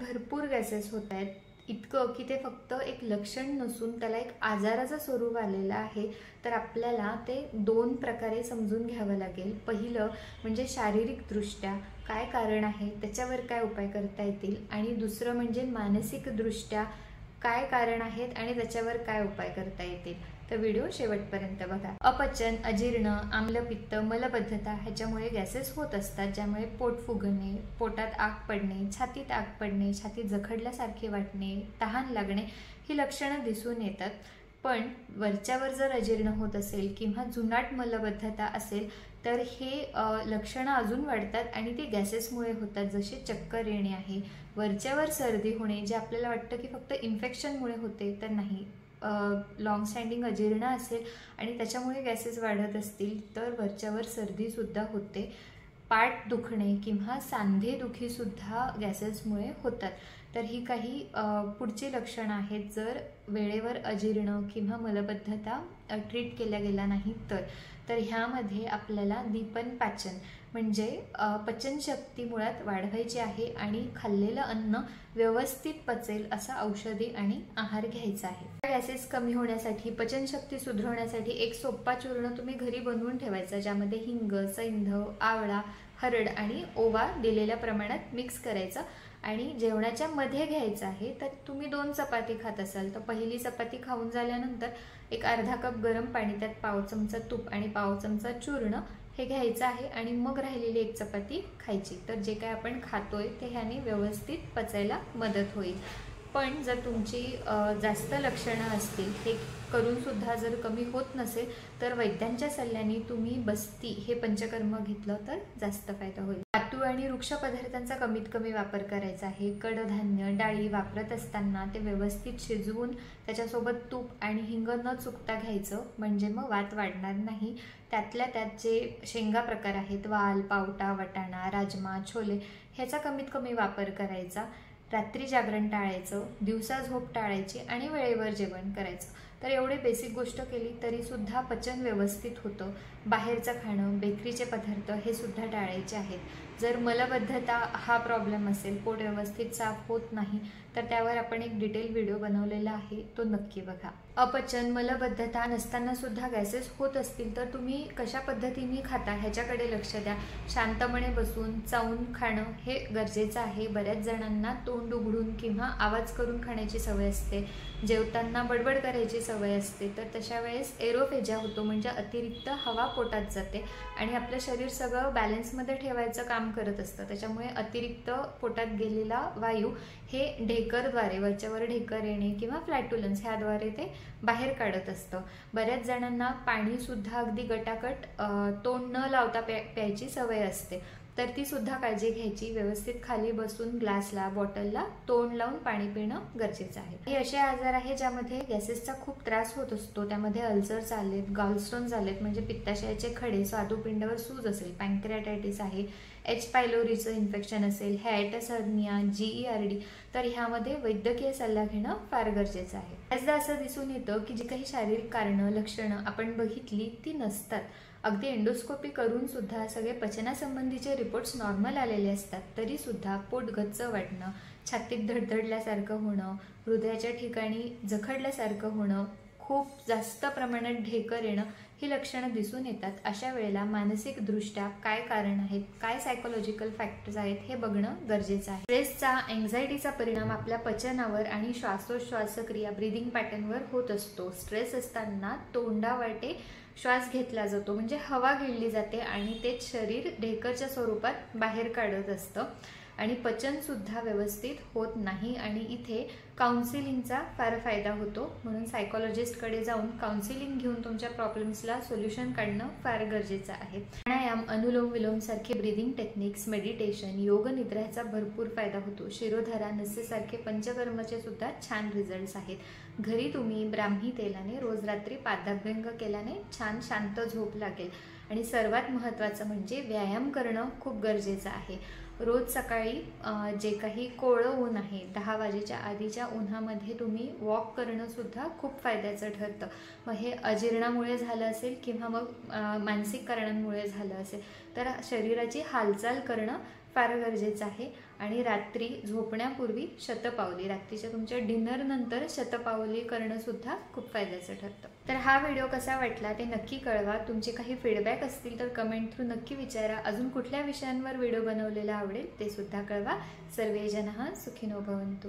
भरपूर गॅसेस होत आहेत, इतकं की ते फक्त एक लक्षण नसून त्याला एक आजाराचं स्वरूप आलेलं आहे। तर आपल्याला ते दोन प्रकारे समजून घ्यावं लागेल। पहिलं म्हणजे शारीरिकदृष्ट्या काय कारण आहे, त्याच्यावर काय उपाय करता येतील, आणि दुसरं म्हणजे मानसिकदृष्ट्या काय कारण आहेत आणि त्याच्यावर काय उपाय करता येतील। तर व्हिडिओ शेवटपर्यंत बघा। अपचन, अजीर्ण, आम्लपित्त, मलबद्धता ह्याच्यामुळे गॅसेस होत असतात, ज्यामुळे पोट फुगणे, पोटात आग पडणे, छातीत आग पडणे, छातीत जखडल्यासारखे वाटणे, तहान लागणे ही लक्षणं दिसून येतात। पण वरच्यावर जर अजीर्ण होत असेल किंवा जुनाट मलबद्धता असेल तर हे लक्षणं अजून वाढतात आणि ते गॅसेसमुळे होतात, जसे चक्कर येणे आहे, वरच्यावर सर्दी होणे, जे आपल्याला वाटतं की फक्त इन्फेक्शनमुळे होते, तर नाही। लॉंग स्टँडिंग अजीर्ण असेल आणि त्याच्यामुळे गॅसेस वाढत असतील तर वरच्यावर सर्दीसुद्धा होते। पाठ दुखणे किंवा सांधेदुखीसुद्धा गॅसेसमुळे होतात। तर ही काही पुढची लक्षणं आहेत जर वेळेवर अजीर्ण किंवा मलबद्धता ट्रीट केल्या गेला नाही तर ह्यामध्ये आपल्याला दीपन पाचन म्हणजे पचनशक्ती मुळात वाढवायची आहे आणि खाल्लेलं अन्न व्यवस्थित पचेल असा औषधी आणि आहार घ्यायचा आहे। गॅसेस कमी होण्यासाठी, पचनशक्ती सुधारण्यासाठी एक सोपा चूर्ण तुम्ही घरी बनवून ठेवायचा, ज्यामध्ये हिंग, सैंधव, आवळा, हरड आणि ओवा दिलेल्या प्रमाणात मिक्स करायचं आणि जेवणाच्या मध्ये घ्यायचं आहे। तर तुम्ही 2 चपाती खात असाल तर पहिली चपाती खाऊन झाल्यानंतर एक अर्धा कप गरम पाणी, त्यात पाव चमचा तूप आणि पाव चमचा चूर्ण हे घ्यायचं आहे आणि मग राहिलेली एक चपाती खायची। तर जे काय आपण खातोय ते ह्याने व्यवस्थित पचायला मदत होईल। पण जर तुमची जास्त लक्षणं असतील, हे करून सुद्धा जर कमी होत नसेल तर वैद्यांच्या सल्ल्याने तुम्ही बस्ती हे पंचकर्म घेतलं तर जास्त फायदा होईल। धातू आणि वृक्ष पदार्थांचा कमीत कमी वापर करायचा आहे। कडधान्य, डाळी वापरत असताना ते व्यवस्थित शिजवून त्याच्यासोबत तूप आणि हिंग न चुकता घ्यायचं, म्हणजे मग वात वाढणार नाही। त्यातल्या त्यात जे शेंगा प्रकार आहेत, वाल, पावटा, वटाणा, राजमा, छोले ह्याचा कमीत कमी वापर करायचा। रात्री जागरण टाळायचं, दिवसा झोप टाळायची आणि वेळेवर जेवण करायचं। तर एवढे बेसिक गोष्ट केली तरी सुद्धा पचन व्यवस्थित होतं। बाहेरचं खाणं, बेकरीचे पदार्थ हे सुद्धा टाळायचे आहेत। जर मलबद्धता हा प्रॉब्लेम असेल, पोट व्यवस्थित साफ होत नाही, तर त्यावर आपण एक डिटेल व्हिडिओ बनवलेला आहे, तो नक्की बघा। अपचन, मलबद्धता नसताना सुद्धा गॅसेस होत असतील तर तुम्ही कशा पद्धतीने खाता ह्याच्याकडे लक्ष द्या। शांतपणे बसून चावून खाणं हे गरजेचं आहे। बऱ्याच जणांना तोंड उघडून किंवा आवाज करून खाण्याची सवय असते, जेवताना बडबड करायची सवय असते, तर तशा वेळेस एरोफेजा होतो, म्हणजे अतिरिक्त हवा पोटात जाते आणि आपलं शरीर सगळं बॅलन्समध्ये ठेवायचं काम करत असतं। त्याच्यामुळे अतिरिक्त पोटात गेलेला वायू हे ढेकरद्वारे, वरच्यावर ढेकर येणे किंवा फ्लॅटुलन्स ह्याद्वारे ते बाहेर काढत असतं। बऱ्याच जणांना पाणी सुद्धा अगदी गटागट तोंड न लावता प्यायची सवय असते, तर ती सुद्धा काळजी घ्यायची। व्यवस्थित खाली बसून ग्लासला, बॉटलला तोंड लावून पाणी पिणं गरजेचं आहे। हे असे आजार आहे ज्यामध्ये गॅसेसचा खूप त्रास होत असतो। त्यामध्ये अल्सर्स आलेत, गॉलस्टोन्स आलेत म्हणजे पित्ताशयाचे खडे, स्वादुपिंडावर सूज असेल, पँक्रियाटायटिस आहे, एच पायलोरीचं इन्फेक्शन असेल, हायटिस हर्निया, GERD, तर ह्यामध्ये वैद्यकीय सल्ला घेणं फार गरजेचं आहे। बऱ्याचदा असं दिसून येतं की जी काही शारीरिक कारणं, लक्षणं आपण बघितली ती नसतात। अगदी एंडोस्कोपी करून सुद्धा सगळे पचनासंबंधीचे रिपोर्ट्स नॉर्मल आलेले असतात, तरी सुद्धा पोट गच्च वाटणं, छातीत धडधडल्यासारखं होणं, हृदयाच्या ठिकाणी जखडल्यासारखं होणं, खूप जास्त प्रमाणात ढेकर येणं ही लक्षणं दिसून येतात। अशा वेळेला मानसिकदृष्ट्या काय कारण आहेत, काय सायकोलॉजिकल फॅक्टर्स आहेत हे बघणं गरजेचं आहे। स्ट्रेसचा, एन्झायटीचा परिणाम आपल्या पचनावर आणि श्वासोच्छ्वासक्रिया, ब्रीदिंग पॅटर्नवर होत असतो। स्ट्रेस असताना तोंडावाटे श्वास घेतला जातो, म्हणजे हवा गिळली जाते आणि तेच शरीर ढेकरच्या स्वरूपात बाहेर काढत असतं आणि पचन सुद्धा व्यवस्थित होत नाही आणि इथे काउन्सिलिंगचा फार फायदा होतो। म्हणून सायकोलॉजिस्टकडे जाऊन काउन्सिलिंग घेऊन तुमच्या प्रॉब्लेम्सला सोल्युशन काढणं फार गरजेचं आहे। प्राणायाम, अनुलोम विलोम सारखे ब्रीदिंग टेक्निक्स, मेडिटेशन, योग निद्रा ह्याचा भरपूर फायदा होतो। शिरोधारा, नसेसारखे पंचकर्मचे सुद्धा छान रिझल्ट्स आहेत। घरी तुम्ही ब्राह्मी तेलाने रोज रात्री पादाभ्यंग केल्याने छान शांत झोप लागेल आणि सर्वात महत्त्वाचं म्हणजे व्यायाम करणं खूप गरजेचं आहे। रोज सकाळी जे काही कोवळं ऊन आहे, 10 वाजेच्या आधीच्या उन्हामध्ये तुम्ही वॉक करणं सुद्धा खूप फायद्याचं ठरतं। मग हे अजीर्णामुळे झालं असेल किंवा मग मानसिक कारणांमुळे झालं असेल तर शरीराची हालचाल करणं फार गरजेचं आहे आणि रात्री झोपण्यापूर्वी शतपावली, रात्रीच्या तुमच्या डिनर नंतर शतपावली करणं सुद्धा खूप फायद्याचं ठरतं. तर हा व्हिडिओ कसा वाटला ते नक्की कळवा. तुमचे काही फीडबॅक असतील तर कमेंट थ्रू नक्की विचारा. अजून कुठल्या विषयांवर व्हिडिओ बनवलेला आवडेल ते सुद्धा कळवा. सर्वे जनः सुखिनो भवन्तु.